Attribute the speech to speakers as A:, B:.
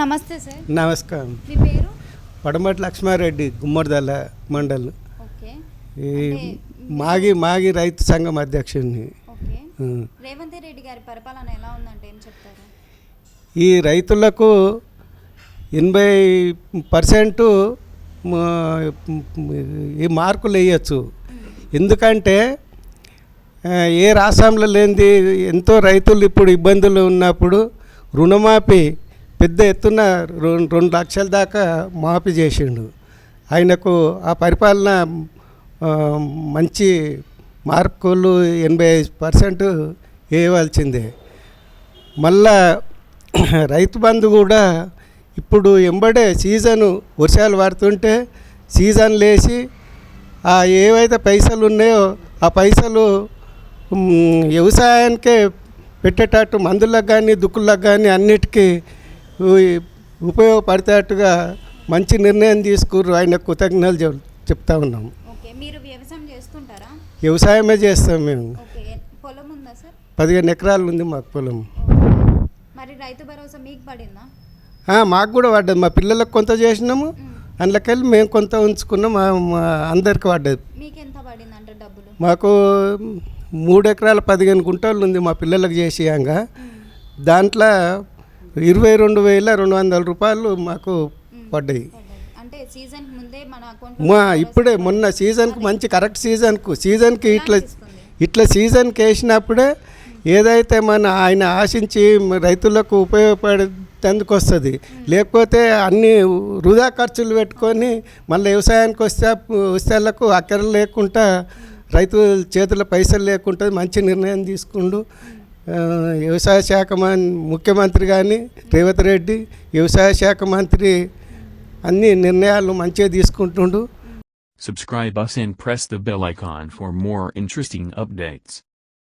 A: నమస్తే సార్.
B: నమస్కారం.
A: మీ పేరు?
B: పడమటి లక్ష్మారెడ్డి, గుమ్మడిదల మండల్.
A: ఓకే.
B: మాగి రైతు సంఘం అధ్యక్షుడిని.
A: ఓకే. రేవంత్ రెడ్డి గారి పరిపాలన ఎలా ఉందంటే ఏం చెప్తారు?
B: ఈ రైతులకు 80% ఈ మార్కులు వేయచ్చు. ఎందుకంటే ఏ రాష్ట్రంలో లేనిది ఎంతో రైతులు ఇప్పుడు ఇబ్బందులు ఉన్నప్పుడు రుణమాఫీ పెద్ద ఎత్తున 2 లక్షల దాకా మాఫీ చేసిండు. ఆయనకు ఆ పరిపాలన మంచి మార్కులు 85% వేయవలసిందే. మళ్ళా రైతు బంధు కూడా ఇప్పుడు ఎంబడే సీజను వర్షాలు పడుతుంటే సీజన్ లేచి ఏవైతే పైసలు ఉన్నాయో ఆ పైసలు వ్యవసాయానికే పెట్టేటట్టు మందులకు కానీ దుక్కులకు కానీ అన్నిటికీ ఉపయోగపడేటట్టుగా మంచి నిర్ణయం తీసుకుర్రు. ఆయన కృతజ్ఞతలు చెప్తా ఉన్నాం.
A: ఓకే. మీరు వ్యవసాయం చేస్తుంటారా?
B: వ్యవసాయమే చేస్తాం మేము.
A: ఓకే. పొలం ఉందా సార్?
B: 15 ఎకరాలు ఉంది మాకు పొలం.
A: మరి రైతు భరోసా మీకు పడిందా?
B: మాకు కూడా పడ్డది. మా పిల్లలకు కొంత చేసినాము, అందులోకెళ్ళి మేము కొంత ఉంచుకున్నాం. అందరికి పడ్డది.
A: మీకు ఎంత పడింది అంటే డబ్బులు?
B: మాకు 3 ఎకరాల 15 గుంటలు ఉంది మా పిల్లలకు చేసేయంగా. దాంట్లో 22,200 రూపాయలు మాకు పడ్డాయి.
A: అంటే సీజన్ ముందే మన అకౌంట్
B: ఇప్పుడే మొన్న సీజన్కి మంచి కరెక్ట్ సీజన్కి ఇట్లా సీజన్కి వేసినప్పుడే ఏదైతే ఆయన ఆశించి రైతులకు ఉపయోగపడేందుకు వస్తుంది. లేకపోతే అన్ని వృధా ఖర్చులు పెట్టుకొని మళ్ళీ వ్యవసాయానికి వస్తేలకు అక్కర లేకుండా రైతు చేతుల పైసలు లేకుండా మంచి నిర్ణయం తీసుకుండు. వ్యవసాయ శాఖ ముఖ్యమంత్రి కానీ రేవంత్ రెడ్డి, వ్యవసాయ శాఖ మంత్రి అన్ని నిర్ణయాలు మంచిగా తీసుకుంటుండు.
C: Subscribe us and press the bell icon for more interesting updates.